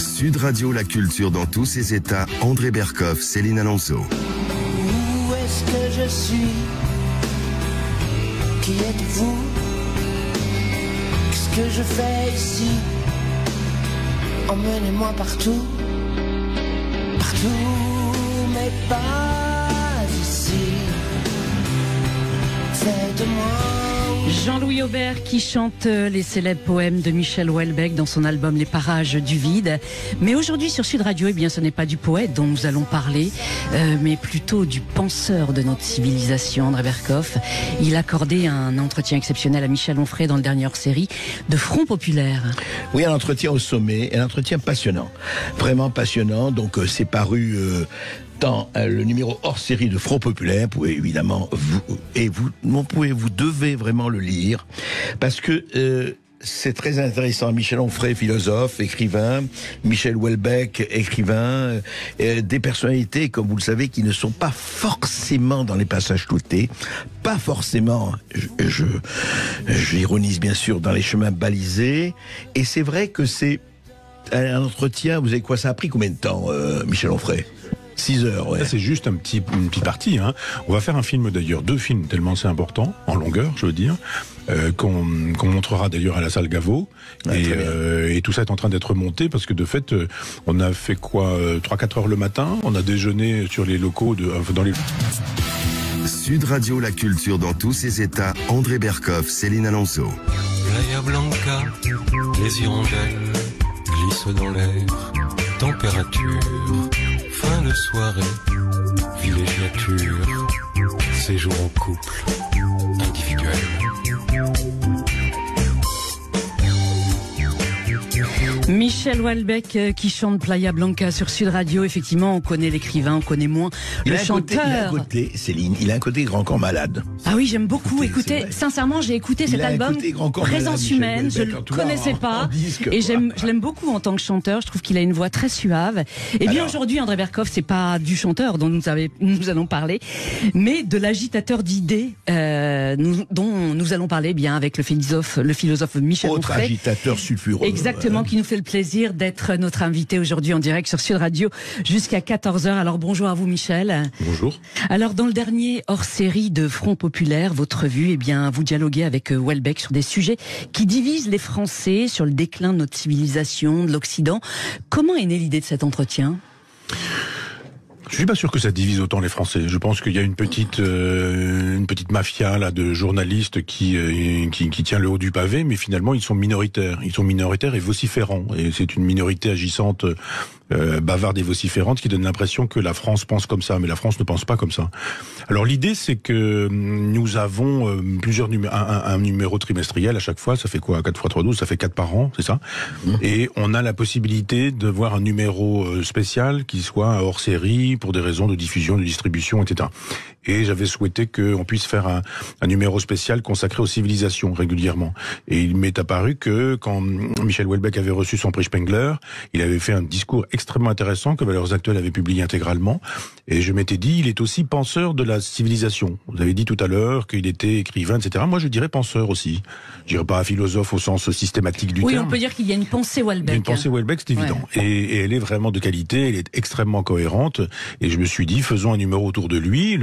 Sud Radio, la culture dans tous ses états. André Berkoff, Céline Alonso. Où est-ce que je suis? Qui êtes-vous? Qu'est-ce que je fais ici? Emmenez-moi partout, partout, mais pas ici. Faites-moi. Jean-Louis Aubert qui chante les célèbres poèmes de Michel Houellebecq dans son album Les Parages du Vide. Mais aujourd'hui sur Sud Radio, eh bien, ce n'est pas du poète dont nous allons parler, mais plutôt du penseur de notre civilisation, André Berkoff. Il accordait un entretien exceptionnel à Michel Onfray dans le dernier hors-série de Front Populaire. Oui, un entretien au sommet, un entretien passionnant, vraiment passionnant. Donc c'est paru dans le numéro hors-série de Front Populaire. Vous pouvez évidemment vous devez vraiment le lire parce que c'est très intéressant. Michel Onfray, philosophe, écrivain, Michel Houellebecq, écrivain, des personnalités, comme vous le savez, qui ne sont pas forcément dans les passages cloutés, pas forcément, j'ironise bien sûr, dans les chemins balisés. Et c'est vrai que c'est un entretien, vous savez quoi, ça a pris combien de temps, Michel Onfray ? 6 heures, ouais. Ça, c'est juste une petite partie. Hein. On va faire un film d'ailleurs, 2 films tellement c'est important, en longueur, je veux dire, qu'on montrera d'ailleurs à la salle Gaveau. Ouais, et tout ça est en train d'être monté parce que de fait, on a fait quoi 3-4 heures le matin, on a déjeuné sur les locaux dans les... Sud Radio, la culture dans tous ses états. André Berkoff, Céline Alonso. Playa Blanca, les hirondelles glissent dans l'air. Température, fin de soirée, villégiature, séjour en couple, individuel. Michel Houellebecq qui chante Playa Blanca sur Sud Radio. Effectivement, on connaît l'écrivain, on connaît moins le chanteur. Il a un côté, Céline, il a un côté Grand Corps Malade. Ah oui, j'aime beaucoup. Écoutez, sincèrement, j'ai écouté cet album Présence humaine. Je ne le connaissais pas et je l'aime beaucoup en tant que chanteur. Je trouve qu'il a une voix très suave. Et bien aujourd'hui, André Berkoff, c'est pas du chanteur dont nous allons parler, mais de l'agitateur d'idées dont nous allons parler bien avec le philosophe Michel Onfray. Autre agitateur sulfureux. Exactement, qui nous fait le plaisir d'être notre invité aujourd'hui en direct sur Sud Radio jusqu'à 14h. Alors bonjour à vous Michel. Bonjour. Alors dans le dernier hors-série de Front Populaire, votre revue, eh bien, vous dialoguez avec Houellebecq sur des sujets qui divisent les Français, sur le déclin de notre civilisation, de l'Occident. Comment est née l'idée de cet entretien ? Je suis pas sûr que ça divise autant les Français. Je pense qu'il y a une petite mafia là de journalistes qui tient le haut du pavé, mais finalement ils sont minoritaires. Ils sont minoritaires et vociférants. Et c'est une minorité agissante, bavarde et vociférante qui donne l'impression que la France pense comme ça, mais la France ne pense pas comme ça. Alors l'idée c'est que nous avons un numéro trimestriel à chaque fois. Ça fait quoi, 4 x 3, 12, ça fait 4 par an, c'est ça. Et on a la possibilité de voir un numéro spécial qui soit hors série pour des raisons de diffusion, de distribution, etc. Et j'avais souhaité qu'on puisse faire un numéro spécial consacré aux civilisations régulièrement. Et il m'est apparu que quand Michel Houellebecq avait reçu son prix Spengler, il avait fait un discours extrêmement intéressant que Valeurs Actuelles avait publié intégralement. Et je m'étais dit, il est aussi penseur de la civilisation. Vous avez dit tout à l'heure qu'il était écrivain, etc. Moi, je dirais penseur aussi. Je dirais pas philosophe au sens systématique du terme. Oui, on peut dire qu'il y a une pensée Houellebecq. Il y a une pensée Houellebecq, c'est évident. Ouais. Et elle est vraiment de qualité, elle est extrêmement cohérente. Et je me suis dit, faisons un numéro autour de lui.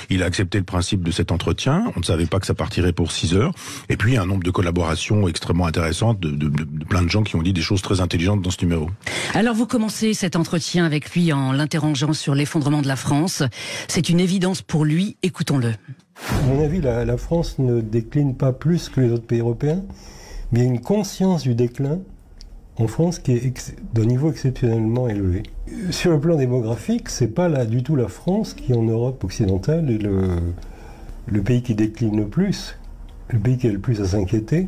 Il a accepté le principe de cet entretien. On ne savait pas que ça partirait pour 6 heures. Et puis, un nombre de collaborations extrêmement intéressantes de plein de gens qui ont dit des choses très intelligentes dans ce numéro. Alors, vous commencez cet entretien avec lui en l'interrogeant sur l'effondrement de la France. C'est une évidence pour lui. Écoutons-le. À mon avis, la France ne décline pas plus que les autres pays européens, mais il y a une conscience du déclin en France qui est d'un niveau exceptionnellement élevé. Sur le plan démographique, c'est pas là du tout la France qui, en Europe occidentale, est le pays qui décline le plus, le pays qui a le plus à s'inquiéter.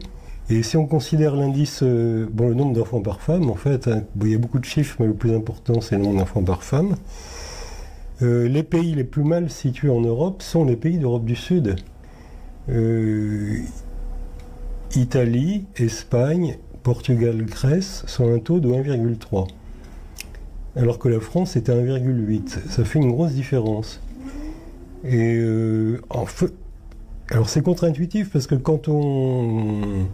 Et si on considère l'indice, le nombre d'enfants par femme, en fait, il y a beaucoup de chiffres, mais le plus important, c'est le nombre d'enfants par femme. Les pays les plus mal situés en Europe sont les pays d'Europe du Sud. Italie, Espagne, Portugal, Grèce sont à un taux de 1,3. Alors que la France est à 1,8. Ça fait une grosse différence. Et alors c'est contre-intuitif parce que quand on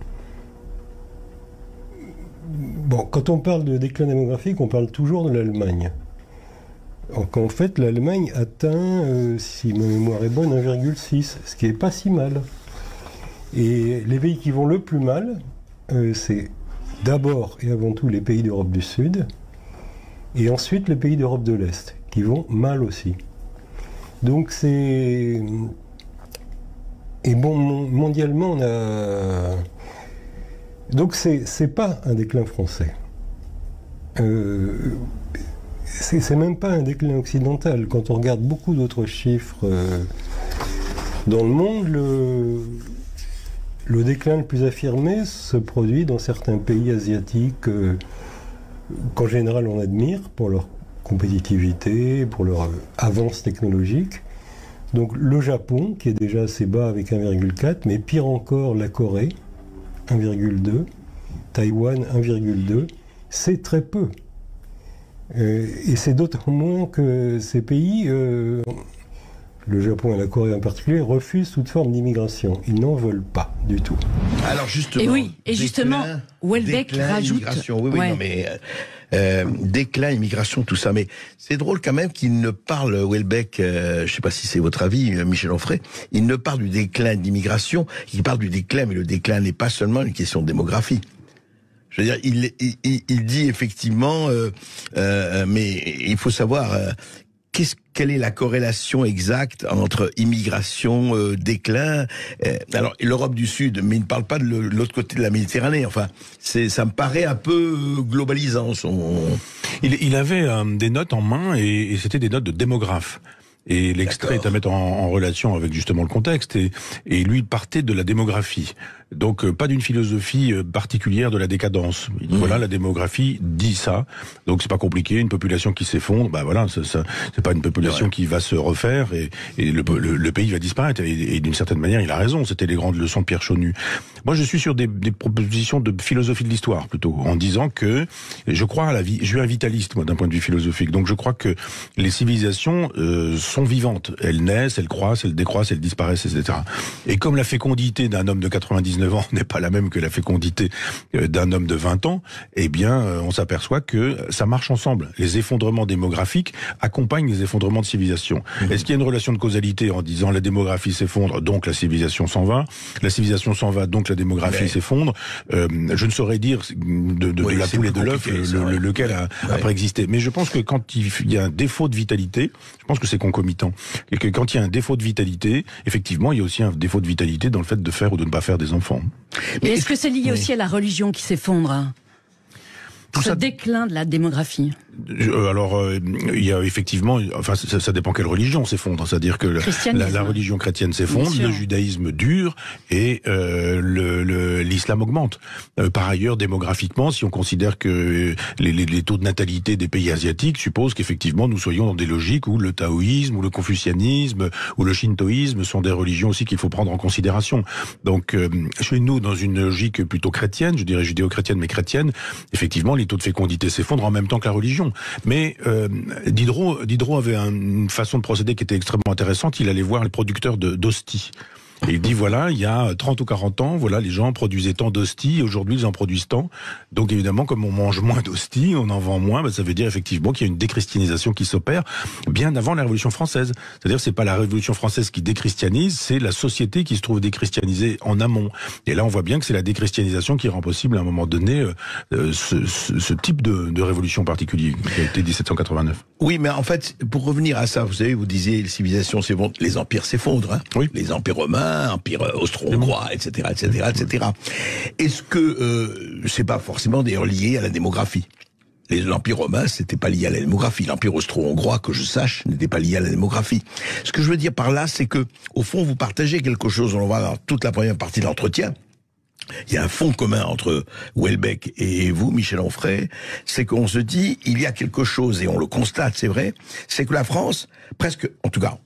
Bon, quand on parle de déclin démographique, on parle toujours de l'Allemagne. Donc, en fait, l'Allemagne atteint, si ma mémoire est bonne, 1,6, ce qui n'est pas si mal. Et les pays qui vont le plus mal, c'est d'abord et avant tout les pays d'Europe du Sud, et ensuite les pays d'Europe de l'Est, qui vont mal aussi. Donc c'est... Et bon, mondialement, on a... Donc c'est pas un déclin français. C'est même pas un déclin occidental. Quand on regarde beaucoup d'autres chiffres dans le monde, le déclin le plus affirmé se produit dans certains pays asiatiques qu'en général on admire pour leur compétitivité, pour leur avance technologique. Donc le Japon, qui est déjà assez bas avec 1,4, mais pire encore la Corée, 1,2, Taïwan, 1,2, c'est très peu. Et c'est d'autant moins que ces pays, le Japon et la Corée en particulier, refusent toute forme d'immigration. Ils n'en veulent pas du tout. Alors justement, et oui, et justement, Houellebecq rajoute... Oui, ouais. Non, mais déclin, immigration, tout ça. Mais c'est drôle quand même qu'il ne parle, Houellebecq, je ne sais pas si c'est votre avis, Michel Onfray, il ne parle du déclin de l'immigration, il parle du déclin, mais le déclin n'est pas seulement une question de démographie. Je veux dire, il dit effectivement, mais il faut savoir quelle est la corrélation exacte entre immigration, déclin. Alors l'Europe du Sud, mais il ne parle pas de l'autre côté de la Méditerranée. Enfin, ça me paraît un peu globalisant. Il avait des notes en main et c'était des notes de démographe. Et l'extrait est à mettre en relation avec justement le contexte. Et lui, il partait de la démographie. Donc, pas d'une philosophie particulière de la décadence. Voilà, la démographie dit ça. Donc, c'est pas compliqué. Une population qui s'effondre, bah voilà, c'est pas une population qui va se refaire et le pays va disparaître. Et d'une certaine manière, il a raison. C'était les grandes leçons de Pierre Chaunu. Moi, je suis sur des propositions de philosophie de l'histoire, plutôt, en disant que je crois à la vie. Je suis un vitaliste, moi, d'un point de vue philosophique. Donc, je crois que les civilisations sont vivantes. Elles naissent, elles croissent, elles décroissent, elles disparaissent, etc. Et comme la fécondité d'un homme de 99 ans n'est pas la même que la fécondité d'un homme de 20 ans, eh bien, on s'aperçoit que ça marche ensemble. Les effondrements démographiques accompagnent les effondrements de civilisation. Est-ce qu'il y a une relation de causalité en disant la démographie s'effondre, donc la civilisation s'en va, la civilisation s'en va, donc la démographie s'effondre? Je ne saurais dire de la poule et de l'œuf lequel a préexisté. Mais je pense que quand il y a un défaut de vitalité, je pense que c'est concomitant. Et que quand il y a un défaut de vitalité, effectivement, il y a aussi un défaut de vitalité dans le fait de faire ou de ne pas faire des enfants. Mais est-ce que c'est lié aussi à la religion qui s'effondre ? Ce déclin de la démographie. Alors, il y a effectivement, enfin, ça dépend quelle religion s'effondre. C'est-à-dire que la religion chrétienne s'effondre, le judaïsme dure et l'islam augmente. Par ailleurs, démographiquement, si on considère que les taux de natalité des pays asiatiques supposent qu'effectivement nous soyons dans des logiques où le taoïsme, ou le confucianisme, ou le shintoïsme sont des religions aussi qu'il faut prendre en considération. Donc, chez nous, dans une logique plutôt chrétienne, je dirais judéo-chrétienne mais chrétienne, effectivement, les taux de fécondité s'effondrent en même temps que la religion. Mais Diderot avait une façon de procéder qui était extrêmement intéressante. Il allait voir les producteurs d'hosties. Et il dit, voilà, il y a 30 ou 40 ans, voilà, les gens produisaient tant d'hosties, aujourd'hui ils en produisent tant. Donc évidemment, comme on mange moins d'hosties, on en vend moins, bah, ça veut dire effectivement qu'il y a une déchristianisation qui s'opère bien avant la Révolution française. C'est-à-dire c'est pas la Révolution française qui déchristianise, c'est la société qui se trouve déchristianisée en amont. Et là, on voit bien que c'est la déchristianisation qui rend possible à un moment donné ce type de révolution particulier qui a été 1789. Oui, mais en fait, pour revenir à ça, vous savez, vous disiez les civilisations s'effondrent, les empires s'effondrent, hein. Oui. Les empires romains, empire austro-hongrois, etc., etc., etc. Est-ce que c'est pas forcément d'ailleurs lié à la démographie? L'Empire romain, c'était pas lié à la démographie. L'Empire austro-hongrois, que je sache, n'était pas lié à la démographie. Ce que je veux dire par là, c'est que, au fond, vous partagez quelque chose, on le voit dans toute la première partie de l'entretien. Il y a un fond commun entre Houellebecq et vous, Michel Onfray, c'est qu'on se dit, il y a quelque chose, et on le constate, c'est vrai, c'est que la France, presque, en tout cas,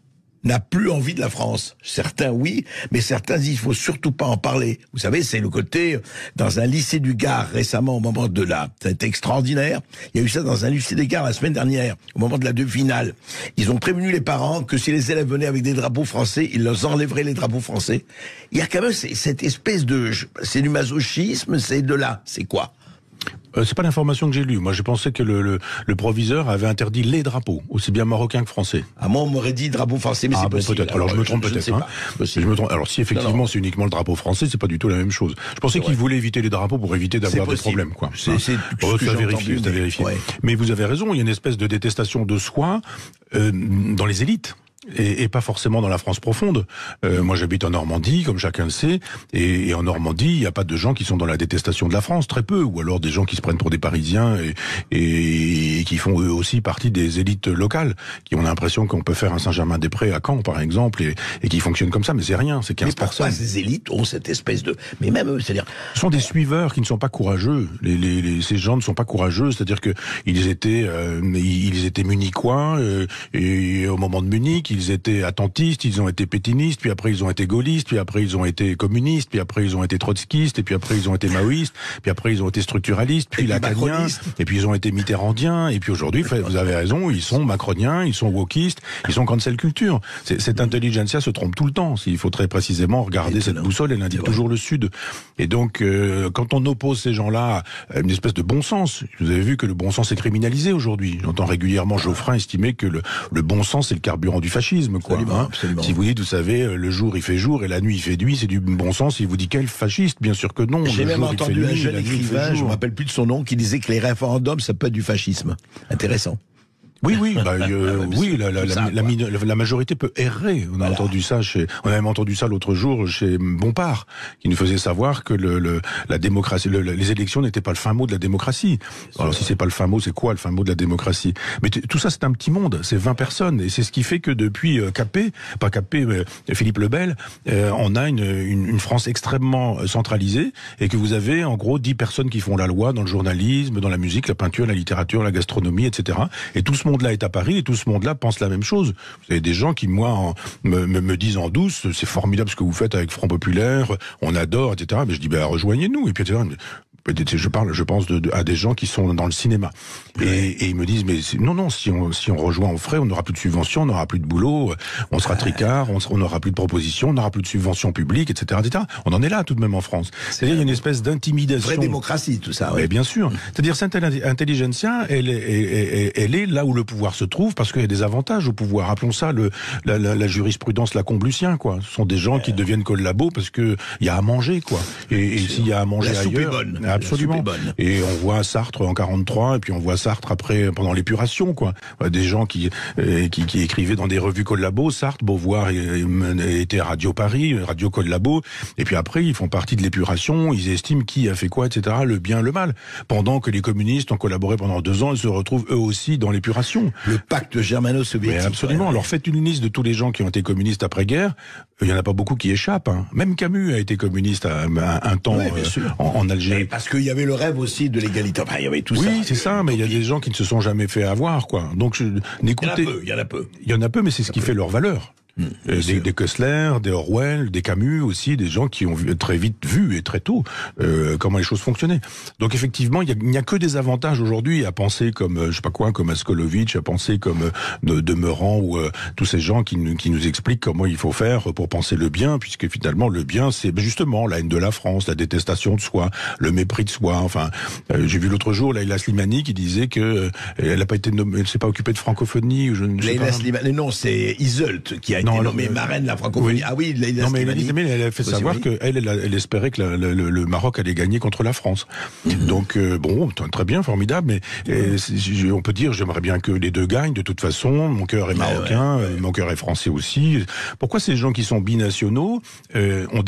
n'a plus envie de la France. Certains, oui, mais certains disent, il faut surtout pas en parler. Vous savez, c'est le côté, dans un lycée du Gard, récemment, au moment de c'est extraordinaire. Il y a eu ça dans un lycée du Gard la semaine dernière, au moment de la demi-finale. Ils ont prévenu les parents que si les élèves venaient avec des drapeaux français, ils leur enlèveraient les drapeaux français. Il y a quand même cette espèce de, c'est du masochisme, c'est de là, c'est quoi? C'est pas l'information que j'ai lue. Moi, j'ai pensé que le proviseur avait interdit les drapeaux, aussi bien marocains que français. Moi, on m'aurait dit drapeau français, mais c'est possible. Peut-être. Alors, je me trompe peut-être. Je me trompe. Alors, si effectivement c'est uniquement le drapeau français, c'est pas du tout la même chose. Je pensais qu'il voulait éviter les drapeaux pour éviter d'avoir des problèmes, quoi. C'est à vérifier. Ouais. Mais vous avez raison. Il y a une espèce de détestation de soi dans les élites. Et pas forcément dans la France profonde. Moi, j'habite en Normandie, comme chacun le sait, et en Normandie, il n'y a pas de gens qui sont dans la détestation de la France, très peu, ou alors des gens qui se prennent pour des Parisiens et qui font eux aussi partie des élites locales, qui ont l'impression qu'on peut faire un Saint-Germain-des-Prés à Caen, par exemple, et qui fonctionnent comme ça, mais c'est rien, c'est 15%. Mais pourquoi ces élites ont cette espèce de... Mais même eux, c'est-à-dire... Ce sont des suiveurs qui ne sont pas courageux. Ces gens ne sont pas courageux, c'est-à-dire que ils étaient munichois, et au moment de Munich, ils étaient attentistes, ils ont été pétinistes, puis après ils ont été gaullistes, puis après ils ont été communistes, puis après ils ont été trotskistes, et puis après ils ont été maoïstes, puis après ils ont été structuralistes, puis lacaniens, et puis ils ont été mitterrandiens, et puis aujourd'hui, vous avez raison, ils sont macroniens, ils sont wokistes, ils sont cancel culture. Cette intelligentsia se trompe tout le temps. Il faut très précisément regarder cette boussole, elle indique toujours le Sud. Et donc, quand on oppose ces gens-là à une espèce de bon sens, vous avez vu que le bon sens est criminalisé aujourd'hui. J'entends régulièrement Geoffrin estimer que le bon sens c'est le carburant du fascisme, quoi. Absolument. Si vous dites, vous savez, le jour il fait jour et la nuit il fait nuit, c'est du bon sens. Il vous dit quel fasciste? Bien sûr que non. J'ai même entendu un jeune écrivain, je me rappelle plus de son nom, qui disait que les référendums ça peut être du fascisme. Intéressant. Oui, la majorité peut errer. On a entendu ça on a même entendu ça l'autre jour chez Bompard, qui nous faisait savoir que la démocratie, les élections n'étaient pas le fin mot de la démocratie. Alors si c'est pas le fin mot, c'est quoi le fin mot de la démocratie? Mais tout ça, c'est un petit monde, c'est 20 personnes, et c'est ce qui fait que depuis Philippe le Bel, on a une France extrêmement centralisée, et que vous avez en gros 10 personnes qui font la loi dans le journalisme, dans la musique, la peinture, la littérature, la gastronomie, etc. Et tout ce monde-là est à Paris, et tout ce monde-là pense la même chose. Vous avez des gens qui, moi, me disent en douce, c'est formidable ce que vous faites avec Front Populaire, on adore, etc. Mais je dis, rejoignez-nous. Et puis, je pense à des gens qui sont dans le cinéma. Et ils me disent, mais non, si on rejoint, on ferait, on n'aura plus de subventions, on n'aura plus de boulot, on sera tricard, on n'aura plus de propositions, on n'aura plus de subventions publiques, etc., etc. On en est là tout de même en France. C'est-à-dire, il y a une espèce d'intimidation. Vraie démocratie, tout ça. Oui, bien sûr. C'est-à-dire, cette intelligentsia, elle est là où le pouvoir se trouve, parce qu'il y a des avantages au pouvoir. Appelons ça la jurisprudence Lacombe-Lucien, quoi. Ce sont des gens qui deviennent collabos parce que il y a à manger, quoi. Et s'il y a à manger ailleurs. La soupe est bonne. Absolument. Et on voit Sartre en 43, et puis on voit Sartre après, pendant l'épuration, quoi. Des gens qui écrivaient dans des revues collabos. Sartre, Beauvoir était à Radio Paris, Radio Collabo. Et puis après, ils font partie de l'épuration. Ils estiment qui a fait quoi, etc. Le bien, le mal. Pendant que les communistes ont collaboré pendant 2 ans, ils se retrouvent eux aussi dans l'épuration. Le pacte germano-soviétique. Absolument. Alors faites une liste de tous les gens qui ont été communistes après-guerre. Il y en a pas beaucoup qui échappent. Même Camus a été communiste à un temps en Algérie. Parce qu'il y avait le rêve aussi de l'égalité. Enfin, il y avait tout ça. Oui, c'est ça, mais il y a des gens qui ne se sont jamais fait avoir, quoi. Donc, n'écoutez. Il y en a peu. Il y en a peu, mais c'est ce qui fait leur valeur. Des Kessler, des Orwell, des Camus aussi, des gens qui ont très vite vu et très tôt comment les choses fonctionnaient. Donc effectivement, il n'y a que des avantages aujourd'hui à penser comme comme Askolovitch, à penser comme Demeurant ou tous ces gens qui nous expliquent comment il faut faire pour penser le bien, puisque finalement le bien c'est justement la haine de la France, la détestation de soi, le mépris de soi. Enfin, j'ai vu l'autre jour Leïla Slimani qui disait que elle n'a pas été elle s'est pas occupée de francophonie. Leïla Slimani, non, c'est Iseult qui a été nommée marraine de la francophonie. Oui. Ah oui, Leïla Slimani. Mais elle a fait savoir qu'elle espérait que le Maroc allait gagner contre la France. Donc très bien, formidable. Mais on peut dire, j'aimerais bien que les deux gagnent. De toute façon, mon cœur est marocain, mon cœur est français aussi. Pourquoi ces gens qui sont binationaux, on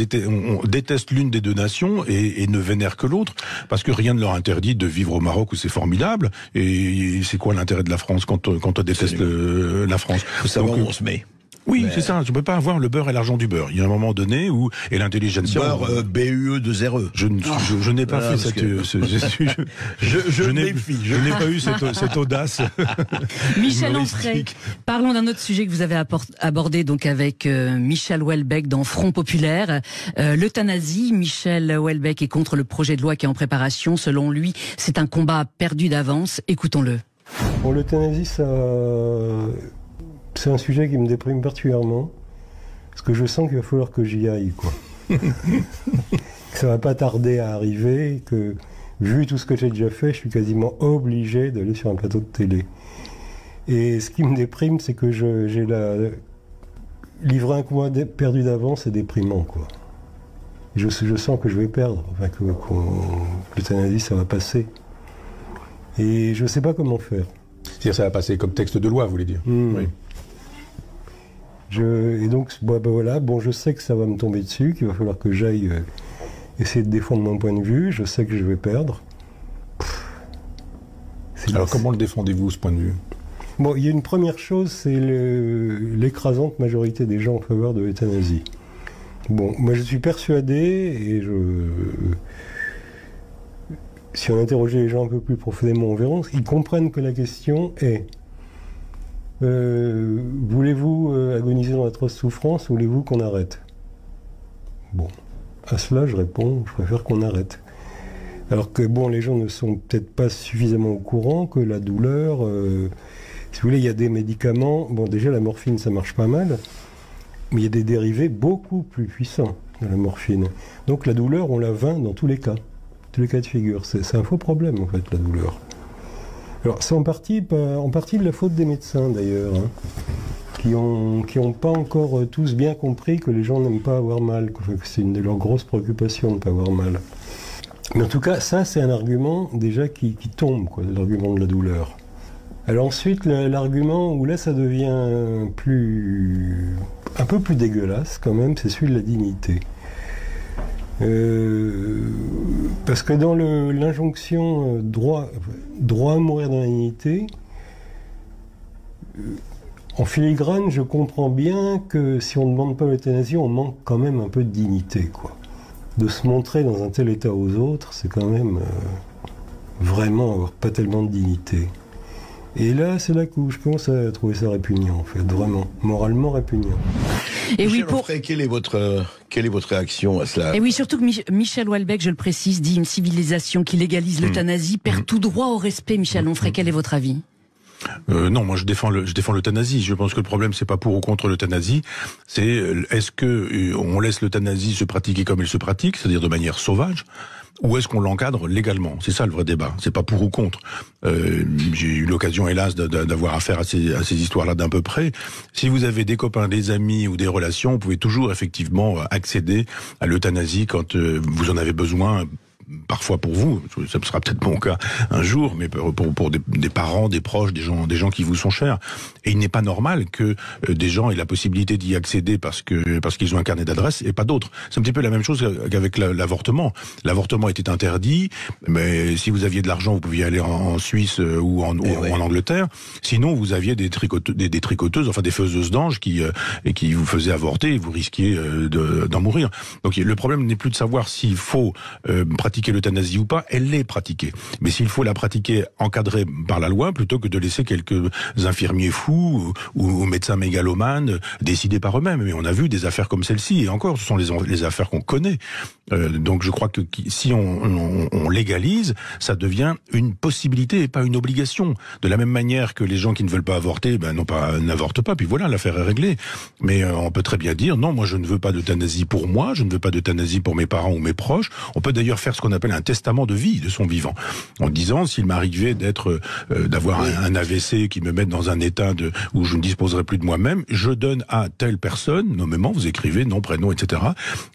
déteste l'une des deux nations et ne vénèrent que l'autre? Parce que rien ne leur interdit de vivre au Maroc où c'est formidable. Et c'est quoi l'intérêt de la France quand on déteste la France? Faut savoir où on se met. Oui, c'est ça. Tu peux pas avoir le beurre et l'argent du beurre. Il y a un moment donné où et l'intelligentsia. Beurre BUE de 0. Je n'ai pas fait cette. Je n'ai pas eu cette audace. Michel Onfray, parlons d'un autre sujet que vous avez abordé donc avec Michel Houellebecq dans Front Populaire. L'euthanasie. Michel Houellebecq est contre le projet de loi qui est en préparation. Selon lui, c'est un combat perdu d'avance. Écoutons-le. Pour l'euthanasie, c'est un sujet qui me déprime particulièrement, parce que je sens qu'il va falloir que j'y aille, quoi. Que ça va pas tarder à arriver, que vu tout ce que j'ai déjà fait, je suis quasiment obligé d'aller sur un plateau de télé. Et ce qui me déprime, c'est que j'ai livrer un combat perdu d'avance, c'est déprimant, quoi. Je sens que je vais perdre, enfin que l'euthanasie, ça va passer. Et je ne sais pas comment faire. C'est-à-dire ça va passer comme texte de loi, vous voulez dire? Oui. Et donc, voilà, je sais que ça va me tomber dessus, qu'il va falloir que j'aille essayer de défendre mon point de vue. Je sais que je vais perdre. Alors comment le défendez-vous, ce point de vue? Bon, il y a une première chose, c'est l'écrasante majorité des gens en faveur de l'euthanasie. Bon, moi je suis persuadé, et si on interrogeait les gens un peu plus profondément, on verra, ils comprennent que la question est voulez-vous agoniser dans l'atroce souffrance ou voulez-vous qu'on arrête? Bon, à cela je réponds, je préfère qu'on arrête. Alors que bon, les gens ne sont peut-être pas suffisamment au courant que la douleur... si vous voulez, il y a des médicaments, bon déjà la morphine ça marche pas mal, mais il y a des dérivés beaucoup plus puissants de la morphine. Donc la douleur, on la vainc dans tous les cas de figure. C'est un faux problème en fait, la douleur. Alors c'est en partie de la faute des médecins d'ailleurs, hein, qui ont pas encore tous bien compris que les gens n'aiment pas avoir mal, que c'est une de leurs grosses préoccupations de ne pas avoir mal. Mais en tout cas, ça c'est un argument déjà qui tombe, quoi, l'argument de la douleur. Alors ensuite, l'argument où là ça devient un peu plus dégueulasse quand même, c'est celui de la dignité. Parce que dans l'injonction droit à mourir dans la dignité, en filigrane, je comprends bien que si on ne demande pas l'euthanasie, on manque quand même un peu de dignité, quoi. De se montrer dans un tel état aux autres, c'est quand même vraiment avoir pas tellement de dignité. Et là, c'est là que je commence à trouver ça répugnant, en fait, vraiment, moralement répugnant. Et Michel Onfray, quelle est votre réaction à cela? Et oui, surtout que Michel Houellebecq, je le précise, dit une civilisation qui légalise l'euthanasie perd tout droit au respect. Michel Onfray, quel est votre avis? Non, moi je défends l'euthanasie. Je pense que le problème c'est pas pour ou contre l'euthanasie, c'est est-ce que on laisse l'euthanasie se pratiquer comme elle se pratique, c'est-à-dire de manière sauvage, ou est-ce qu'on l'encadre légalement? C'est ça le vrai débat. C'est pas pour ou contre. J'ai eu l'occasion, hélas, d'avoir affaire à ces histoires-là d'un peu près. Si vous avez des copains, des amis ou des relations, vous pouvez toujours effectivement accéder à l'euthanasie quand vous en avez besoin. Parfois pour vous, ça sera peut-être mon cas un jour, mais pour des parents, des proches, des gens qui vous sont chers. Et il n'est pas normal que des gens aient la possibilité d'y accéder parce qu'ils ont un carnet d'adresses et pas d'autres. C'est un petit peu la même chose qu'avec l'avortement. L'avortement était interdit, mais si vous aviez de l'argent, vous pouviez aller en Suisse ou en Angleterre. Sinon, vous aviez des tricoteuses, enfin des faiseuses d'anges qui vous faisaient avorter et vous risquiez d'en mourir. Donc le problème n'est plus de savoir s'il faut pratiquer l'euthanasie ou pas, elle l'est pratiquée. Mais s'il faut la pratiquer encadrée par la loi, plutôt que de laisser quelques infirmiers fous ou médecins mégalomanes décider par eux-mêmes. Mais on a vu des affaires comme celle-ci, et encore, ce sont les affaires qu'on connaît. Donc je crois que si on légalise, ça devient une possibilité et pas une obligation. De la même manière que les gens qui ne veulent pas avorter, n'avortent pas, puis voilà, l'affaire est réglée. Mais on peut très bien dire, non, moi je ne veux pas d'euthanasie pour moi, je ne veux pas d'euthanasie pour mes parents ou mes proches. On peut d'ailleurs faire ce qu'on appelle un testament de vie de son vivant, en disant s'il m'arrivait d'avoir un AVC qui me mette dans un état où je ne disposerai plus de moi-même, je donne à telle personne, nommément, vous écrivez nom, prénom, etc.,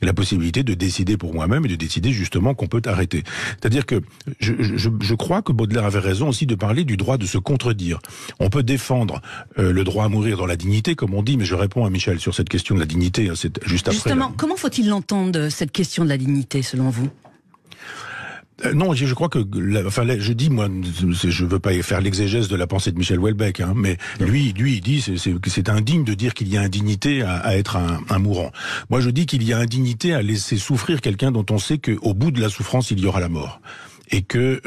la possibilité de décider pour moi-même et de décider justement qu'on peut arrêter. C'est-à-dire que je crois que Baudelaire avait raison aussi de parler du droit de se contredire. On peut défendre le droit à mourir dans la dignité, comme on dit, mais je réponds à Michel sur cette question de la dignité, c'est juste après. Justement, comment faut-il l'entendre, cette question de la dignité, selon vous? Non, je crois que, je dis, moi, je veux pas faire l'exégèse de la pensée de Michel Houellebecq, hein, mais lui, il dit que c'est indigne de dire qu'il y a indignité à être un mourant. Moi, je dis qu'il y a indignité à laisser souffrir quelqu'un dont on sait qu'au bout de la souffrance, il y aura la mort. Et que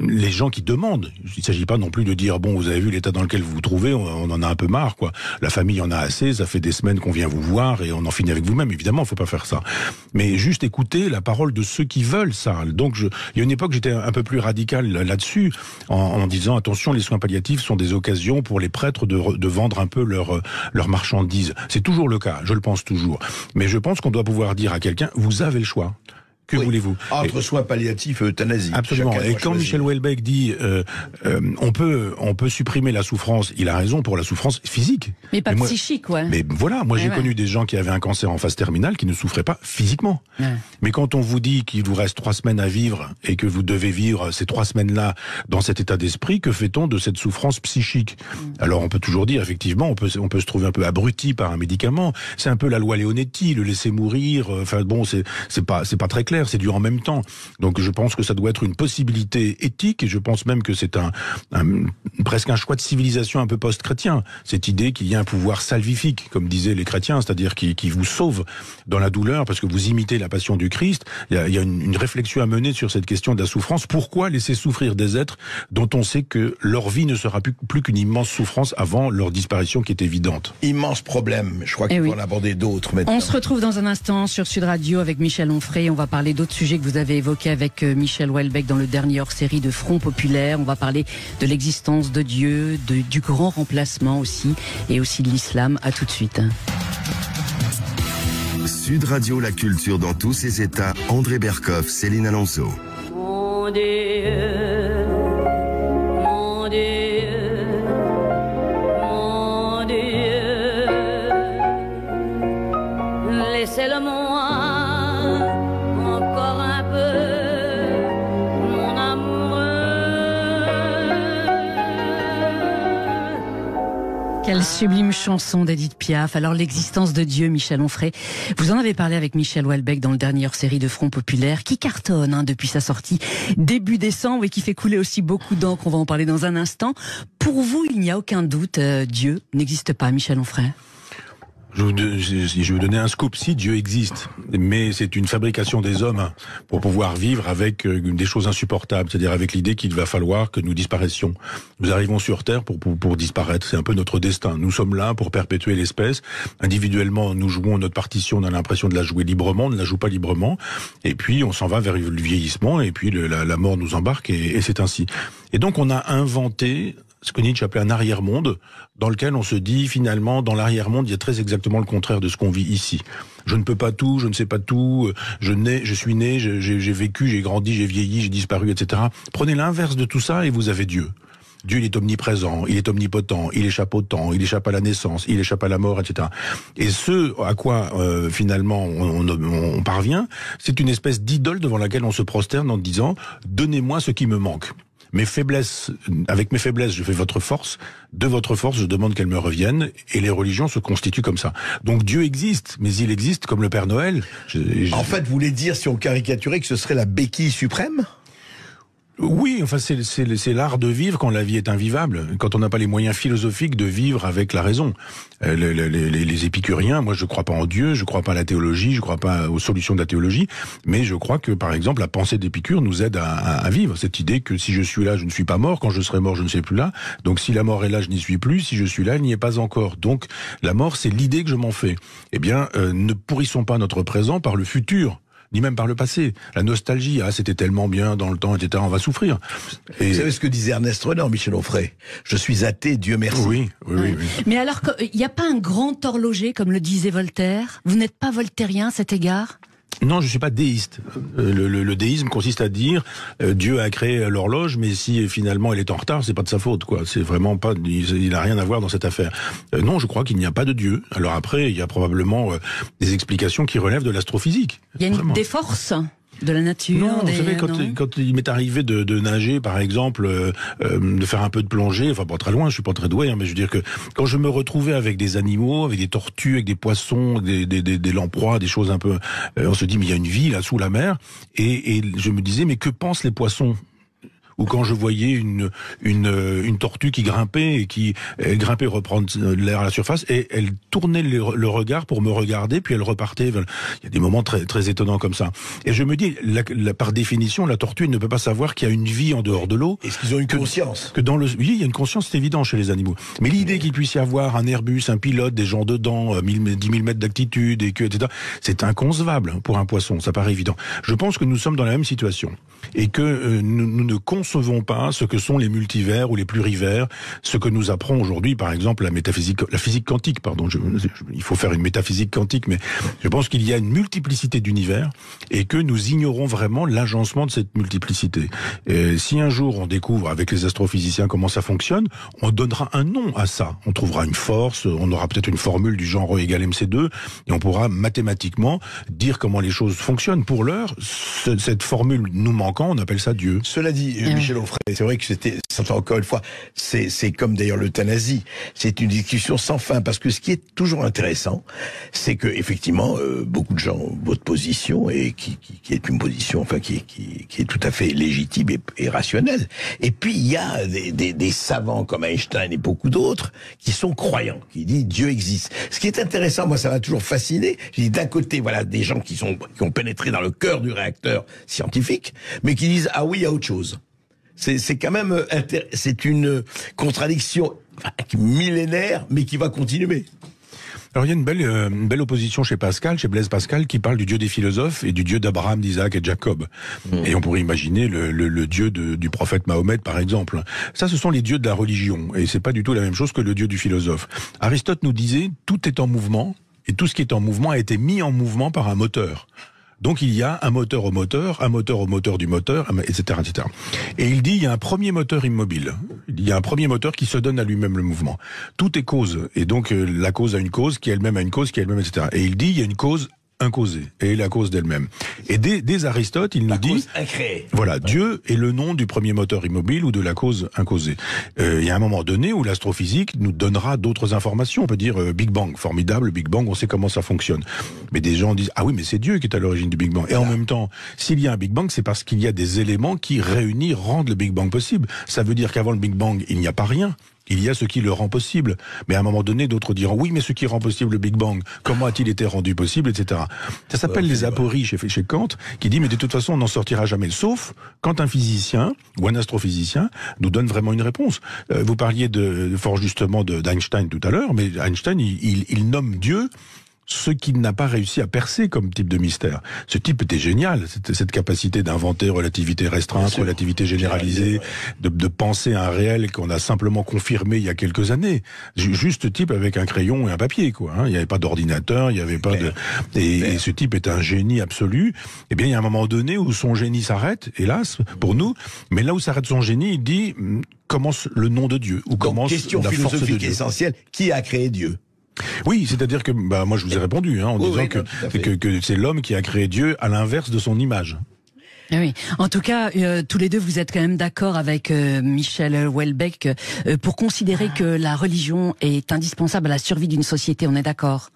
les gens qui demandent, il ne s'agit pas non plus de dire bon, vous avez vu l'état dans lequel vous vous trouvez, on en a un peu marre, quoi. La famille en a assez, ça fait des semaines qu'on vient vous voir et on en finit avec vous-même. Évidemment, il faut pas faire ça. Mais juste écouter la parole de ceux qui veulent ça. Donc, il y a une époque, j'étais un peu plus radical là-dessus, en disant attention, les soins palliatifs sont des occasions pour les prêtres de vendre un peu leur marchandise. C'est toujours le cas, je le pense toujours. Mais je pense qu'on doit pouvoir dire à quelqu'un, vous avez le choix. Que voulez-vous? Entre soins palliatifs et euthanasie. Absolument. Et quand Michel Houellebecq dit on peut supprimer la souffrance, il a raison pour la souffrance physique. Mais pas psychique, ouais. Mais voilà, moi j'ai connu des gens qui avaient un cancer en phase terminale qui ne souffraient pas physiquement. Ouais. Mais quand on vous dit qu'il vous reste 3 semaines à vivre et que vous devez vivre ces 3 semaines-là dans cet état d'esprit, que fait-on de cette souffrance psychique? Alors on peut toujours dire, effectivement, on peut se trouver un peu abruti par un médicament. C'est un peu la loi Leonetti, le laisser mourir. Enfin bon, c'est pas très clair, c'est du en même temps. Donc je pense que ça doit être une possibilité éthique et je pense même que c'est presque un choix de civilisation un peu post-chrétien. Cette idée qu'il y a un pouvoir salvifique, comme disaient les chrétiens, c'est-à-dire qui vous sauve dans la douleur parce que vous imitez la passion du Christ. Il y a une réflexion à mener sur cette question de la souffrance. Pourquoi laisser souffrir des êtres dont on sait que leur vie ne sera plus qu'une immense souffrance avant leur disparition qui est évidente? Immense problème. Je crois qu'il faut en aborder d'autres maintenant. On se retrouve dans un instant sur Sud Radio avec Michel Onfray. On va parler d'autres sujets que vous avez évoqués avec Michel Houellebecq dans le dernier hors-série de Front Populaire. On va parler de l'existence de Dieu, du grand remplacement aussi, et aussi de l'islam. À tout de suite. Sud Radio, la culture dans tous ses états. André Berkoff, Céline Alonso. Mon Dieu, mon Dieu, mon Dieu, laissez-le-moi encore un peu, mon amoureux. Quelle sublime chanson d'Edith Piaf. Alors l'existence de Dieu, Michel Onfray. Vous en avez parlé avec Michel Houellebecq dans le dernier hors-série de Front Populaire, qui cartonne depuis sa sortie début décembre et qui fait couler aussi beaucoup d'encre. On va en parler dans un instant. Pour vous, il n'y a aucun doute, Dieu n'existe pas, Michel Onfray? Je vais vous donner un scoop. Si Dieu existe, mais c'est une fabrication des hommes pour pouvoir vivre avec des choses insupportables, c'est-à-dire avec l'idée qu'il va falloir que nous disparaissions. Nous arrivons sur Terre pour disparaître. C'est un peu notre destin. Nous sommes là pour perpétuer l'espèce. Individuellement, nous jouons notre partition. On a l'impression de la jouer librement, on ne la joue pas librement. Et puis, on s'en va vers le vieillissement. Et puis, la mort nous embarque. Et c'est ainsi. Et donc, on a inventé ce que Nietzsche appelait un arrière-monde, dans lequel on se dit, finalement, dans l'arrière-monde, il y a très exactement le contraire de ce qu'on vit ici. Je ne peux pas tout, je ne sais pas tout, je suis né, j'ai vécu, j'ai grandi, j'ai vieilli, j'ai disparu, etc. Prenez l'inverse de tout ça et vous avez Dieu. Dieu, il est omniprésent, il est omnipotent, il échappe au temps, il échappe à la naissance, il échappe à la mort, etc. Et ce à quoi, finalement, on parvient, c'est une espèce d'idole devant laquelle on se prosterne en disant « Donnez-moi ce qui me manque ». Avec mes faiblesses, je fais votre force. De votre force, je demande qu'elle me revienne. Et les religions se constituent comme ça. Donc Dieu existe, mais il existe comme le Père Noël. En fait, vous voulez dire, si on caricaturait, que ce serait la béquille suprême ? Oui, enfin c'est l'art de vivre quand la vie est invivable, quand on n'a pas les moyens philosophiques de vivre avec la raison. Les épicuriens, moi je crois pas en Dieu, je crois pas à la théologie, je crois pas aux solutions de la théologie, mais je crois que par exemple la pensée d'Épicure nous aide à vivre cette idée que si je suis là, je ne suis pas mort, quand je serai mort, je ne serai plus là. Donc si la mort est là, je n'y suis plus, si je suis là, elle n'y est pas encore. Donc la mort, c'est l'idée que je m'en fais. Eh bien, ne pourrissons pas notre présent par le futur, ni même par le passé. La nostalgie, c'était tellement bien dans le temps, etc., on va souffrir. Et vous savez ce que disait Ernest Renan, Michel Onfray ? Je suis athée, Dieu merci. Oui. Mais alors, il n'y a pas un grand horloger, comme le disait Voltaire ? Vous n'êtes pas voltairien à cet égard ? Non, je suis pas déiste. Le déisme consiste à dire Dieu a créé l'horloge, mais si finalement elle est en retard, c'est pas de sa faute, quoi. C'est vraiment pas, il n'a rien à voir dans cette affaire. Non, je crois qu'il n'y a pas de Dieu. Alors après, il y a probablement des explications qui relèvent de l'astrophysique. Il y a des forces de la nature. Non, vous savez, quand il m'est arrivé de nager, par exemple, de faire un peu de plongée, enfin pas très loin, je suis pas très doué, mais je veux dire que quand je me retrouvais avec des animaux, avec des tortues, avec des poissons, des lamproies, des choses un peu, on se dit mais il y a une vie là sous la mer, et je me disais mais que pensent les poissons ? Ou quand je voyais une tortue qui grimpait et qui elle grimpait reprendre l'air à la surface et elle tournait le regard pour me regarder puis elle repartait. Il y a des moments très très étonnants comme ça. Et je me dis par définition la tortue ne peut pas savoir qu'il y a une vie en dehors de l'eau. Est-ce qu'ils ont une conscience ? Oui, il y a une conscience, c'est évident chez les animaux. Mais l'idée qu'il puisse y avoir un Airbus, un pilote, des gens dedans, 10 000 mètres d'altitude et que etc. C'est inconcevable pour un poisson. Ça paraît évident. Je pense que nous sommes dans la même situation et que nous ne concevons pas ce que sont les multivers ou les plurivers, ce que nous apprend aujourd'hui, par exemple, la physique quantique, pardon. Il faut faire une métaphysique quantique, mais je pense qu'il y a une multiplicité d'univers et que nous ignorons vraiment l'agencement de cette multiplicité. Et si un jour on découvre avec les astrophysiciens comment ça fonctionne, on donnera un nom à ça. On trouvera une force, on aura peut-être une formule du genre E égale MC2 et on pourra mathématiquement dire comment les choses fonctionnent. Pour l'heure, cette formule nous manquant, on appelle ça Dieu. Cela dit, Michel Onfray, c'est vrai que encore une fois, c'est comme d'ailleurs l'euthanasie. C'est une discussion sans fin, parce que ce qui est toujours intéressant, c'est que effectivement, beaucoup de gens, votre position, et qui est une position, enfin, qui est tout à fait légitime et rationnelle. Et puis, il y a des savants comme Einstein et beaucoup d'autres qui sont croyants, qui disent Dieu existe. Ce qui est intéressant, moi, ça m'a toujours fasciné. J'ai dit, d'un côté, voilà, des gens qui ont pénétré dans le cœur du réacteur scientifique, mais qui disent, ah oui, il y a autre chose. C'est quand même, c'est une contradiction millénaire, mais qui va continuer. Alors il y a une belle opposition chez Blaise Pascal, qui parle du Dieu des philosophes et du Dieu d'Abraham, d'Isaac et de Jacob. Et on pourrait imaginer le Dieu du prophète Mahomet, par exemple. Ça, ce sont les dieux de la religion, et c'est pas du tout la même chose que le Dieu du philosophe. Aristote nous disait, tout est en mouvement, et tout ce qui est en mouvement a été mis en mouvement par un moteur. Donc il y a un moteur au moteur du moteur, etc., etc. Et il dit, il y a un premier moteur immobile. Il y a un premier moteur qui se donne à lui-même le mouvement. Tout est cause. Et donc la cause a une cause, qui elle-même a une cause, qui elle-même, etc. Et il dit, il y a une cause incausée, et la cause d'elle-même. Et dès Aristote, il nous dit, voilà, Dieu est le nom du premier moteur immobile ou de la cause incausée. Il y a un moment donné où l'astrophysique nous donnera d'autres informations. On peut dire Big Bang, formidable, Big Bang, on sait comment ça fonctionne. Mais des gens disent, ah oui, mais c'est Dieu qui est à l'origine du Big Bang. Et en même temps, s'il y a un Big Bang, c'est parce qu'il y a des éléments qui réunis rendent le Big Bang possible. Ça veut dire qu'avant le Big Bang, il n'y a pas rien. Il y a ce qui le rend possible. Mais à un moment donné, d'autres diront, oui, mais ce qui rend possible le Big Bang, comment a-t-il été rendu possible, etc. Ça s'appelle les apories chez Kant, qui dit, mais de toute façon, on n'en sortira jamais. Sauf quand un physicien, ou un astrophysicien, nous donne vraiment une réponse. Vous parliez fort justement d'Einstein tout à l'heure, mais Einstein, il nomme Dieu ce qu'il n'a pas réussi à percer comme type de mystère. Ce type était génial, cette capacité d'inventer relativité restreinte, relativité généralisée, de penser à un réel qu'on a simplement confirmé il y a quelques années. Juste type avec un crayon et un papier, quoi. Il n'y avait pas d'ordinateur, il n'y avait pas de... Et ce type est un génie absolu. Eh bien, il y a un moment donné où son génie s'arrête, hélas, pour nous, mais là où s'arrête son génie, il dit, commence le nom de Dieu, ou commence la force de Dieu. Question philosophique essentielle, qui a créé Dieu ? Oui, c'est-à-dire que moi je vous ai répondu en disant que c'est l'homme qui a créé Dieu à l'inverse de son image. Oui. En tout cas, tous les deux, vous êtes quand même d'accord avec Michel Houellebecq pour considérer que la religion est indispensable à la survie d'une société. On est d'accord ?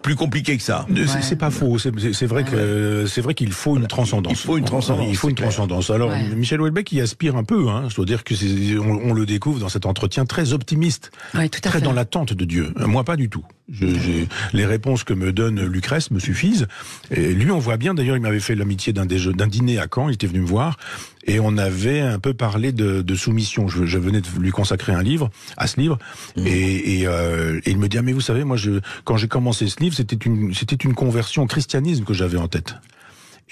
Plus compliqué que ça. C'est pas faux. C'est vrai que c'est vrai qu'il faut une transcendance. Il faut une transcendance. Alors Michel Houellebecq y aspire un peu. C'est-à-dire que on le découvre dans cet entretien très optimiste, très dans l'attente de Dieu. Moi, pas du tout. Les réponses que me donne Lucrèce me suffisent. Et lui, on voit bien. D'ailleurs, il m'avait fait l'amitié d'un dîner à Caen. Il était venu me voir. Et on avait un peu parlé de soumission. Je venais de lui consacrer un livre, à ce livre. Et il me dit, ah, mais vous savez, moi, quand j'ai commencé ce livre, c'était une conversion au christianisme que j'avais en tête.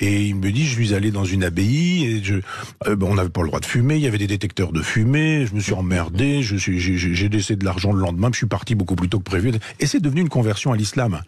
Et il me dit, je suis allé dans une abbaye, et on n'avait pas le droit de fumer, il y avait des détecteurs de fumée, je me suis emmerdé, j'ai laissé de l'argent le lendemain, je suis parti beaucoup plus tôt que prévu. Et c'est devenu une conversion à l'islam.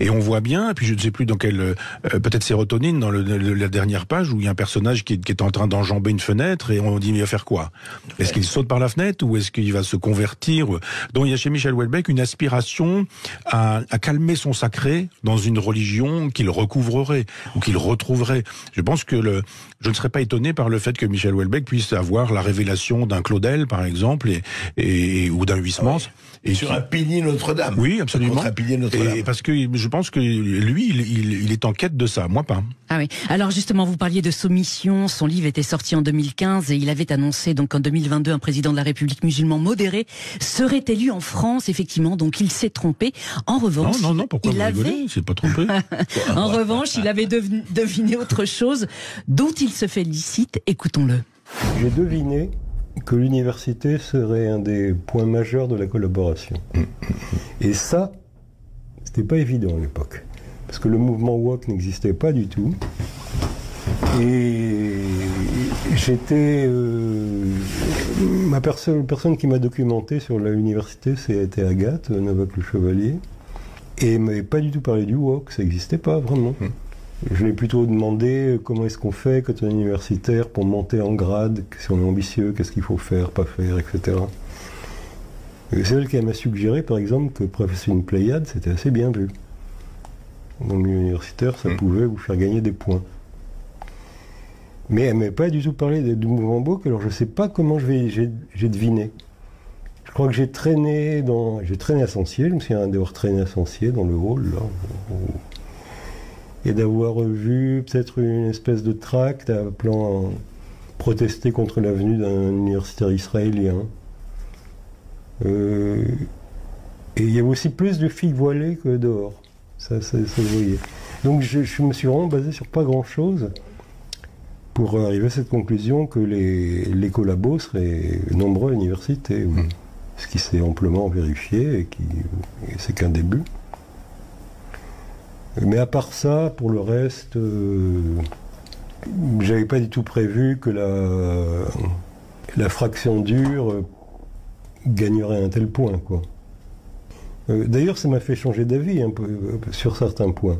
Et on voit bien, et puis je ne sais plus dans quelle, peut-être sérotonine, dans la dernière page, où il y a un personnage qui est en train d'enjamber une fenêtre, et on dit, mais il va faire quoi? Est-ce qu'il saute par la fenêtre, ou est-ce qu'il va se convertir? Donc il y a chez Michel Houellebecq une aspiration à calmer son sacré dans une religion qu'il recouvrerait, ou qu'il retrouverait. Je pense que je ne serais pas étonné par le fait que Michel Houellebecq puisse avoir la révélation d'un Claudel, par exemple, ou d'un Huysmans. Et sur un pilier Notre-Dame. Oui, absolument. Contre un pilier Notre-Dame. Et parce que je pense que lui, il est en quête de ça, moi pas. Ah oui. Alors justement, vous parliez de soumission. Son livre était sorti en 2015 et il avait annoncé donc en 2022 un président de la République musulman modéré serait élu en France, effectivement. Donc il s'est trompé. En revanche, non, pourquoi vous rigolez ? Il s'est pas trompé. En revanche, il avait deviné autre chose dont il se félicite. Écoutons-le. J'ai deviné que l'université serait un des points majeurs de la collaboration. Et ça, c'était pas évident à l'époque. Parce que le mouvement woke n'existait pas du tout. Et La personne qui m'a documenté sur l'université, c'était Agathe Novak-Le-Chevalier. Et elle ne m'avait pas du tout parlé du wok, ça n'existait pas vraiment. Je lui ai plutôt demandé comment est-ce qu'on fait quand on est universitaire pour monter en grade, si on est ambitieux, qu'est-ce qu'il faut faire, pas faire, etc. Et c'est elle qui m'a suggéré, par exemple, que professeur une Pléiade, c'était assez bien vu. Dans le milieu universitaire, ça pouvait vous faire gagner des points. Mais elle ne m'avait pas du tout parlé du mouvement Bok, alors je ne sais pas comment j'ai deviné. Je crois que j'ai traîné à Sancier, je me souviens d'avoir traîné à Sancier, dans le hall, là. Et d'avoir vu peut-être une espèce de tract appelant à protester contre la venue d'un universitaire israélien. Et il y avait aussi plus de filles voilées que dehors. Ça se voyait. Donc je me suis vraiment basé sur pas grand-chose pour arriver à cette conclusion que les collabos seraient nombreux à l'université. Ce qui s'est amplement vérifié et c'est qu'un début. Mais à part ça, pour le reste, j'avais pas du tout prévu que la fraction dure gagnerait un tel point, quoi. D'ailleurs, ça m'a fait changer d'avis un peu sur certains points.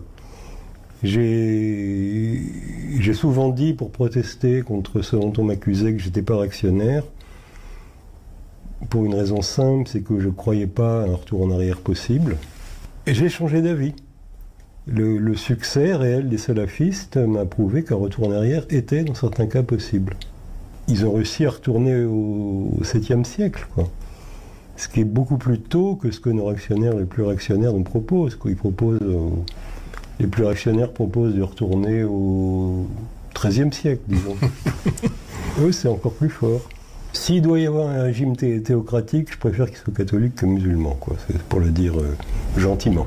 J'ai souvent dit, pour protester contre ce dont on m'accusait, que j'étais pas réactionnaire, pour une raison simple, c'est que je croyais pas à un retour en arrière possible. Et j'ai changé d'avis. Le succès réel des salafistes m'a prouvé qu'un retour en arrière était, dans certains cas, possible. Ils ont réussi à retourner au 7e siècle, quoi. Ce qui est beaucoup plus tôt que ce que les plus réactionnaires nous proposent, quoi. Les plus réactionnaires proposent de retourner au 13e siècle, disons. Eux, c'est encore plus fort. S'il doit y avoir un régime théocratique, je préfère qu'il soit catholique que musulman, quoi. C'est pour le dire gentiment.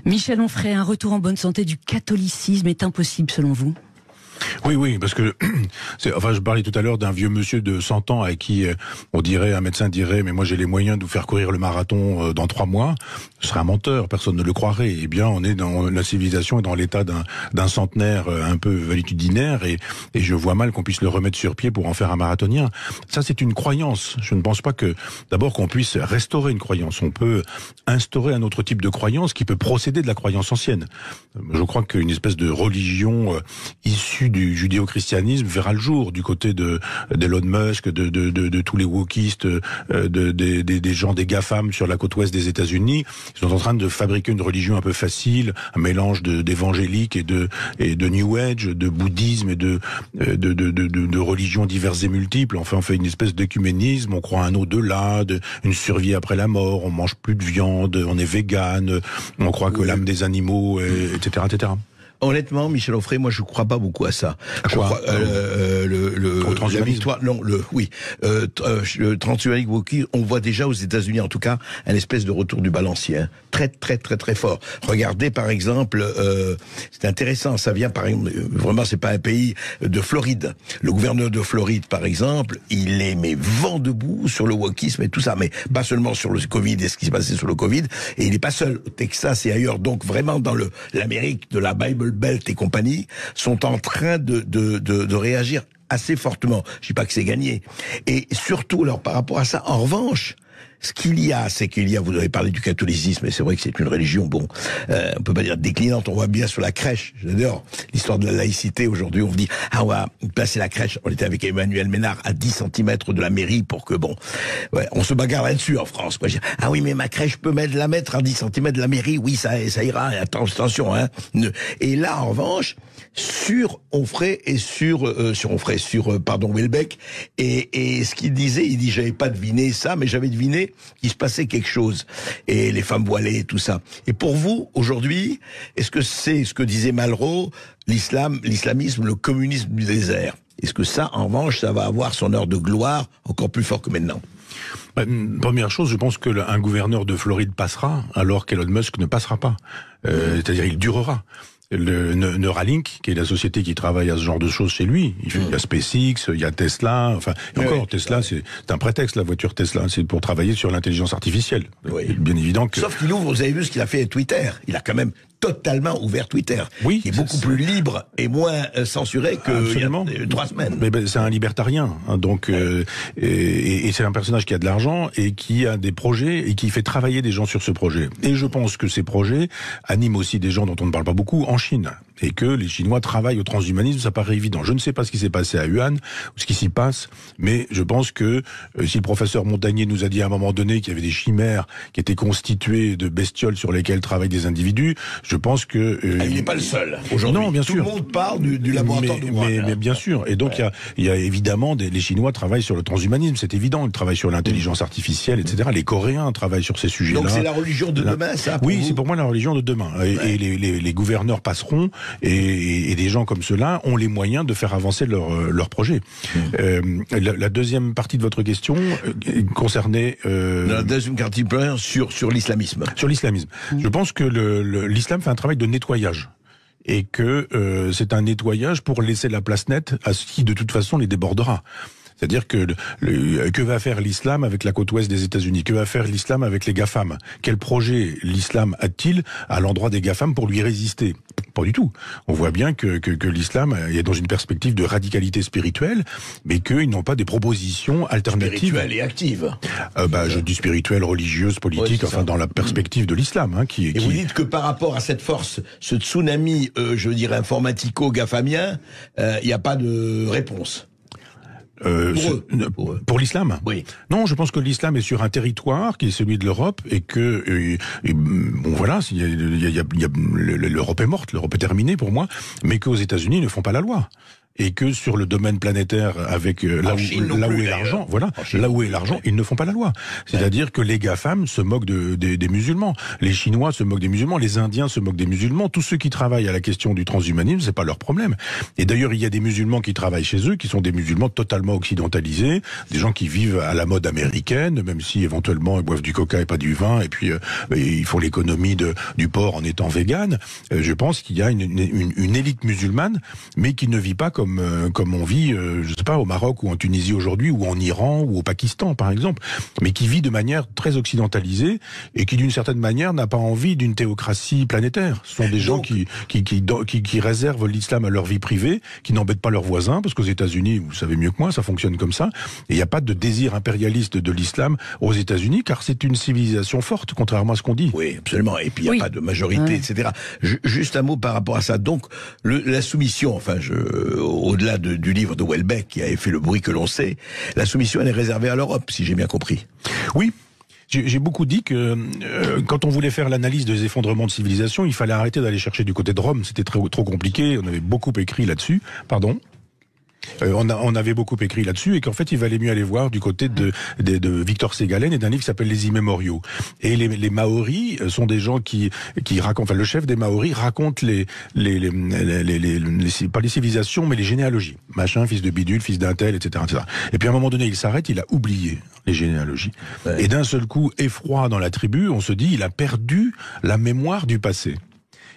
Michel Onfray, un retour en bonne santé du catholicisme est impossible selon vous ? Oui, parce que je parlais tout à l'heure d'un vieux monsieur de 100 ans à qui un médecin dirait mais moi j'ai les moyens de vous faire courir le marathon dans 3 mois. Ce serait un menteur, personne ne le croirait. Eh bien, on est dans la civilisation et dans l'état d'un centenaire un peu valétudinaire et je vois mal qu'on puisse le remettre sur pied pour en faire un marathonien. Ça, c'est une croyance. Je ne pense pas qu'on puisse restaurer une croyance. On peut instaurer un autre type de croyance qui peut procéder de la croyance ancienne. Je crois qu'une espèce de religion issue du judéo-christianisme verra le jour du côté d'Elon Musk, de tous les wokistes, des gens des GAFAM sur la côte ouest des États-Unis. Ils sont en train de fabriquer une religion un peu facile, un mélange d'évangélique et de New Age, de bouddhisme et de religions diverses et multiples. Enfin, on fait une espèce d'écuménisme, on croit à un au-delà, une survie après la mort, on mange plus de viande, on est vegan, on croit que l'âme des animaux, etc., etc. Honnêtement, Michel Onfray, moi je ne crois pas beaucoup à ça. La victoire, le transhumanisme wokiste, on voit déjà aux États-Unis en tout cas un espèce de retour du balancier, hein. Très très très très fort. Regardez par exemple, c'est intéressant, ça vient par exemple, vraiment c'est pas un pays, de Floride. Le gouverneur de Floride par exemple, il est vent debout sur le wokisme et tout ça, mais pas seulement sur le Covid et ce qui s'est passé sur le Covid, et il n'est pas seul au Texas et ailleurs, donc vraiment dans l'Amérique de la Bible Belt et compagnie sont en train de réagir assez fortement. Je dis pas que c'est gagné. Et surtout, alors, par rapport à ça, en revanche, ce qu'il y a, c'est vous avez parlé du catholicisme, et c'est vrai que c'est une religion, on peut pas dire déclinante, on voit bien sur la crèche, j'adore l'histoire de la laïcité, aujourd'hui on dit, on va placer la crèche, on était avec Emmanuel Ménard à 10 cm de la mairie pour que, on se bagarre là-dessus en France, quoi. Oui, mais ma crèche peut la mettre à 10 cm de la mairie, oui, ça ira, attention, hein. Et là, en revanche, sur Onfray et sur Houellebecq, et ce qu'il disait, il dit, j'avais pas deviné ça, mais j'avais deviné qu'il se passait quelque chose, et les femmes voilées et tout ça. Et pour vous, aujourd'hui, est-ce que c'est ce que disait Malraux, l'islamisme, le communisme du désert? Est-ce que ça, en revanche, ça va avoir son heure de gloire encore plus fort que maintenant? Première chose, je pense qu'un gouverneur de Floride passera, alors qu'Elon Musk ne passera pas. C'est-à-dire, il durera. Le Neuralink, qui est la société qui travaille à ce genre de choses chez lui, il y a SpaceX, il y a Tesla, Tesla, c'est un prétexte, la voiture Tesla, c'est pour travailler sur l'intelligence artificielle. Oui. Bien évident que... Sauf qu'il ouvre, vous avez vu ce qu'il a fait à Twitter, il a quand même totalement ouvert Twitter. Oui, qui est beaucoup plus libre et moins censuré que il y a 3 semaines. Mais c'est un libertarien, hein, donc et c'est un personnage qui a de l'argent et qui a des projets et qui fait travailler des gens sur ce projet. Et je pense que ces projets animent aussi des gens dont on ne parle pas beaucoup en Chine, et que les Chinois travaillent au transhumanisme, ça paraît évident. Je ne sais pas ce qui s'est passé à Wuhan ou ce qui s'y passe, mais je pense que si le professeur Montagnier nous a dit à un moment donné qu'il y avait des chimères qui étaient constituées de bestioles sur lesquelles travaillent des individus, je pense que il n'est pas le seul aujourd'hui. Non, bien sûr. Tout le monde parle du laboratoire de Wuhan. Mais bien sûr. Et donc il y a évidemment les Chinois travaillent sur le transhumanisme, c'est évident. Ils travaillent sur l'intelligence artificielle, etc. Les Coréens travaillent sur ces sujets-là. Donc c'est la religion de demain, ça. Oui, c'est pour moi la religion de demain. Et les gouverneurs passeront, et des gens comme ceux-là ont les moyens de faire avancer leur projet. La deuxième partie de votre question concernait la deuxième partie sur l'islamisme. Sur l'islamisme. Je pense que l'islam fait un travail de nettoyage. Et que c'est un nettoyage pour laisser la place nette à ce qui, de toute façon, les débordera. C'est-à-dire que que va faire l'islam avec la côte ouest des États-Unis? Que va faire l'islam avec les GAFAM? Quel projet l'islam a-t-il à l'endroit des GAFAM pour lui résister? Pas du tout. On voit bien que l'islam est dans une perspective de radicalité spirituelle, mais qu'ils n'ont pas des propositions alternatives. Spirituelles et actives. Je dis spirituelle, religieuse, politique, dans la perspective de l'islam. Hein, et vous dites que par rapport à cette force, ce tsunami, je dirais, informatico-gafamien, il n'y a pas de réponse. Pour l'islam? Oui. Non, je pense que l'islam est sur un territoire qui est celui de l'Europe et que l'Europe est morte, l'Europe est terminée pour moi, mais qu'aux États-Unis ils ne font pas la loi. Et que sur le domaine planétaire, avec là où est l'argent, là où est l'argent, ils ne font pas la loi. C'est-à-dire que les GAFAM se moquent des musulmans, les Chinois se moquent des musulmans, les Indiens se moquent des musulmans. Tous ceux qui travaillent à la question du transhumanisme, c'est pas leur problème. Et d'ailleurs, il y a des musulmans qui travaillent chez eux, qui sont des musulmans totalement occidentalisés, des gens qui vivent à la mode américaine, même si éventuellement ils boivent du coca et pas du vin, et puis ils font l'économie du porc en étant véganes. Je pense qu'il y a une élite musulmane, mais qui ne vit pas comme on vit, je sais pas, au Maroc ou en Tunisie aujourd'hui, ou en Iran ou au Pakistan par exemple, mais qui vit de manière très occidentalisée et qui d'une certaine manière n'a pas envie d'une théocratie planétaire. Ce sont des gens qui réservent l'islam à leur vie privée, qui n'embêtent pas leurs voisins, parce qu'aux États-Unis, vous savez mieux que moi, ça fonctionne comme ça, et il n'y a pas de désir impérialiste de l'islam aux États-Unis, car c'est une civilisation forte, contrairement à ce qu'on dit. Oui, absolument, et puis il n'y a pas de majorité, etc. Juste un mot par rapport à ça. Donc, la soumission, au-delà du livre de Houellebecq, qui avait fait le bruit que l'on sait, la soumission, elle est réservée à l'Europe, si j'ai bien compris. Oui. J'ai beaucoup dit que quand on voulait faire l'analyse des effondrements de civilisation, il fallait arrêter d'aller chercher du côté de Rome. C'était trop compliqué. On avait beaucoup écrit là-dessus. Pardon. On avait beaucoup écrit là-dessus, et qu'en fait il valait mieux aller voir du côté de Victor Ségalen et d'un livre qui s'appelle Les Immémoriaux. Et les Maoris sont des gens qui racontent, le chef des Maoris raconte pas les civilisations, mais les généalogies. Machin, fils de bidule, fils d'un tel, etc., etc. Et puis à un moment donné, il s'arrête, il a oublié les généalogies. Ouais. Et d'un seul coup, effroi dans la tribu, on se dit, il a perdu la mémoire du passé.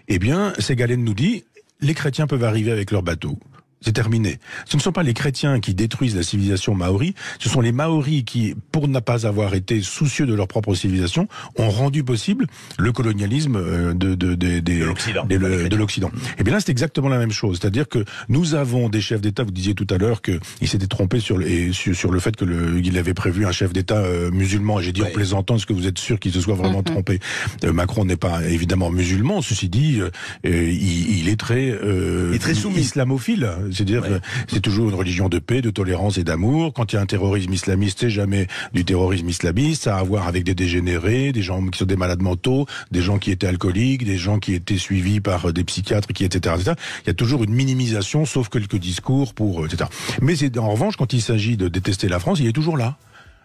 Eh bien, Ségalen nous dit, les chrétiens peuvent arriver avec leur bateau. C'est terminé. Ce ne sont pas les chrétiens qui détruisent la civilisation maori, ce sont les Maoris qui, pour ne pas avoir été soucieux de leur propre civilisation, ont rendu possible le colonialisme de l'Occident. Et bien là, c'est exactement la même chose. C'est-à-dire que nous avons des chefs d'État, vous disiez tout à l'heure qu'il s'était trompé sur le fait qu'il avait prévu un chef d'État musulman. J'ai dit en plaisantant, est-ce que vous êtes sûr qu'il se soit vraiment trompé? Macron n'est pas évidemment musulman, ceci dit, il est très islamophile. C'est-à-dire que c'est toujours une religion de paix, de tolérance et d'amour. Quand il y a un terrorisme islamiste, c'est jamais du terrorisme islamiste. Ça a à voir avec des dégénérés, des gens qui sont des malades mentaux, des gens qui étaient alcooliques, des gens qui étaient suivis par des psychiatres, etc. Il y a toujours une minimisation, sauf quelques discours etc. Mais en revanche, quand il s'agit de détester la France, il est toujours là.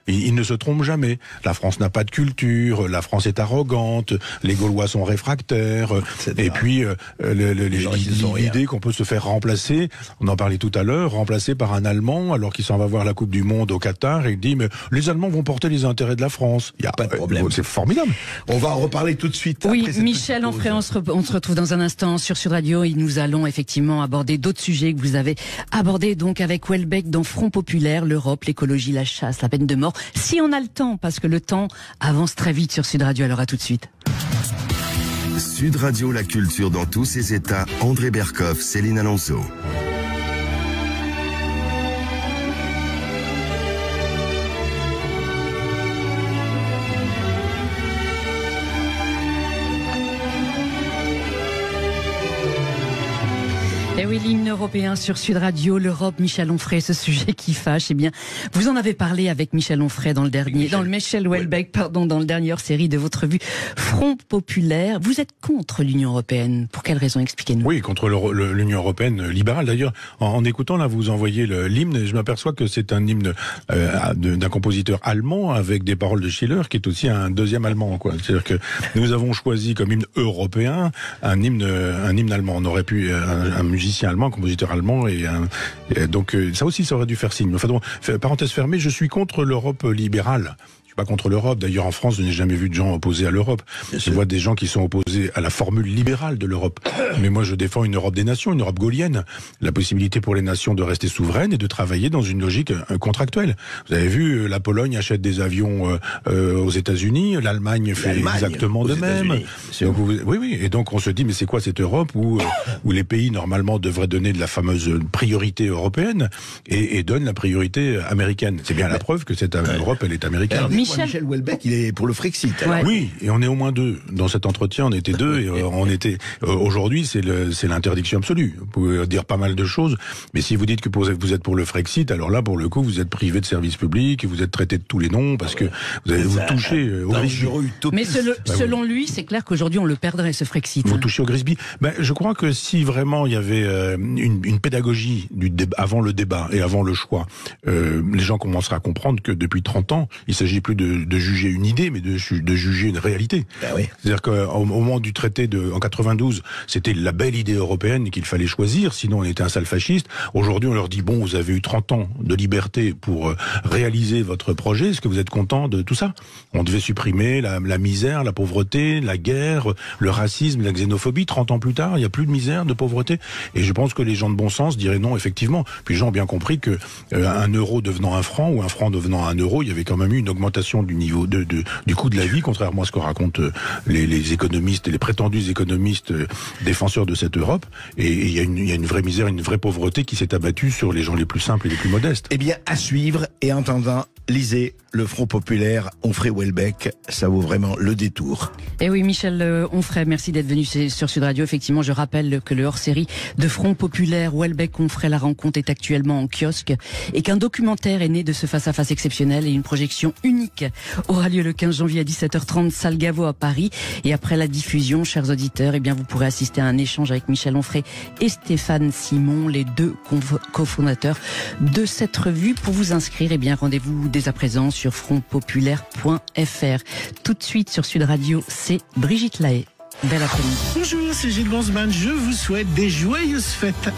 Il ne se trompe jamais. La France n'a pas de culture, la France est arrogante, les Gaulois sont réfractaires, et puis l'idée qu'on peut se faire remplacer, on en parlait tout à l'heure, remplacer par un Allemand alors qu'il s'en va voir la Coupe du Monde au Qatar, et il dit mais les Allemands vont porter les intérêts de la France. Il y a pas de problème. C'est formidable. On va en reparler tout de suite. Oui, Michel Onfray, on se retrouve dans un instant sur Sud Radio et nous allons effectivement aborder d'autres sujets que vous avez abordés donc avec Houellebecq dans Front Populaire, l'Europe, l'écologie, la chasse, la peine de mort. Si on a le temps, parce que le temps avance très vite sur Sud Radio, alors à tout de suite. Sud Radio, la culture dans tous ses états. André Berkoff, Céline Alonso. Et oui, l'hymne européen sur Sud Radio, l'Europe, Michel Onfray, ce sujet qui fâche. Eh bien, vous en avez parlé avec Michel Onfray dans le Michel Houellebecq, pardon, dans la dernière série de votre revue Front Populaire. Vous êtes contre l'Union européenne. Pour quelle raison? Expliquez-nous. Oui, contre l'Union européenne libérale. D'ailleurs, en écoutant là, vous envoyez l'hymne, et je m'aperçois que c'est un hymne d'un compositeur allemand avec des paroles de Schiller, qui est aussi un deuxième allemand, quoi. C'est-à-dire que nous avons choisi comme hymne européen un hymne allemand. On aurait pu un musicien allemand, un compositeur allemand, et donc ça aussi, ça aurait dû faire signe. Enfin, donc, parenthèse fermée, je suis contre l'Europe libérale. Je suis pas contre l'Europe. D'ailleurs, en France, je n'ai jamais vu de gens opposés à l'Europe. Je vois des gens qui sont opposés à la formule libérale de l'Europe. Mais moi, je défends une Europe des nations, une Europe gaulienne. La possibilité pour les nations de rester souveraines et de travailler dans une logique contractuelle. Vous avez vu, la Pologne achète des avions aux États-Unis, l'Allemagne fait exactement de même. Donc, oui. Et donc, on se dit, mais c'est quoi cette Europe où les pays, normalement, devraient donner de la fameuse priorité européenne et donnent la priorité américaine? C'est bien la preuve que cette Europe, elle est américaine. Michel Houellebecq, il est pour le Frexit. Ouais. Oui, et on est au moins deux. Dans cet entretien, on était deux, et on était... aujourd'hui, c'est l'interdiction absolue. Vous pouvez dire pas mal de choses, mais si vous dites que vous êtes pour le Frexit, alors là, pour le coup, vous êtes privé de services publics, et vous êtes traité de tous les noms, parce que vous touchez au Grisby. Mais selon lui, c'est clair qu'aujourd'hui, on le perdrait, ce Frexit. Vous touchez au Grisby. Je crois que si vraiment il y avait une pédagogie avant le débat et avant le choix, les gens commenceraient à comprendre que depuis 30 ans, il s'agit plus de juger une idée, mais de juger une réalité. Oui. C'est-à-dire qu'au moment du traité en 92, c'était la belle idée européenne qu'il fallait choisir, sinon on était un sale fasciste. Aujourd'hui, on leur dit, bon, vous avez eu 30 ans de liberté pour réaliser votre projet, est-ce que vous êtes content de tout ça? On devait supprimer la misère, la pauvreté, la guerre, le racisme, la xénophobie. 30 ans plus tard, il n'y a plus de misère, de pauvreté. Et je pense que les gens de bon sens diraient non, effectivement. Puis les gens ont bien compris que un euro devenant un franc, ou un franc devenant un euro, il y avait quand même eu une augmentation du niveau du coût de la vie, contrairement à ce que racontent les économistes et les prétendus économistes défenseurs de cette Europe. Et il y a une vraie misère, une vraie pauvreté qui s'est abattue sur les gens les plus simples et les plus modestes. Eh bien, à suivre, et en attendant, lisez le Front Populaire, Onfray Houellebecq, ça vaut vraiment le détour. Et oui, Michel Onfray, merci d'être venu sur Sud Radio. Effectivement, je rappelle que le hors-série de Front Populaire Houellebecq-Onfray, la rencontre, est actuellement en kiosque, et qu'un documentaire est né de ce face-à-face exceptionnel, et une projection unique aura lieu le 15 janvier à 17h30, salle Gaveau à Paris. Et après la diffusion, chers auditeurs, eh bien, vous pourrez assister à un échange avec Michel Onfray et Stéphane Simon, les deux cofondateurs de cette revue. Pour vous inscrire, eh bien, rendez-vous dès à présent sur frontpopulaire.fr. Tout de suite sur Sud Radio, c'est Brigitte Lahaye. Belle après-midi. Bonjour, c'est Gilles Gonzman. Je vous souhaite des joyeuses fêtes.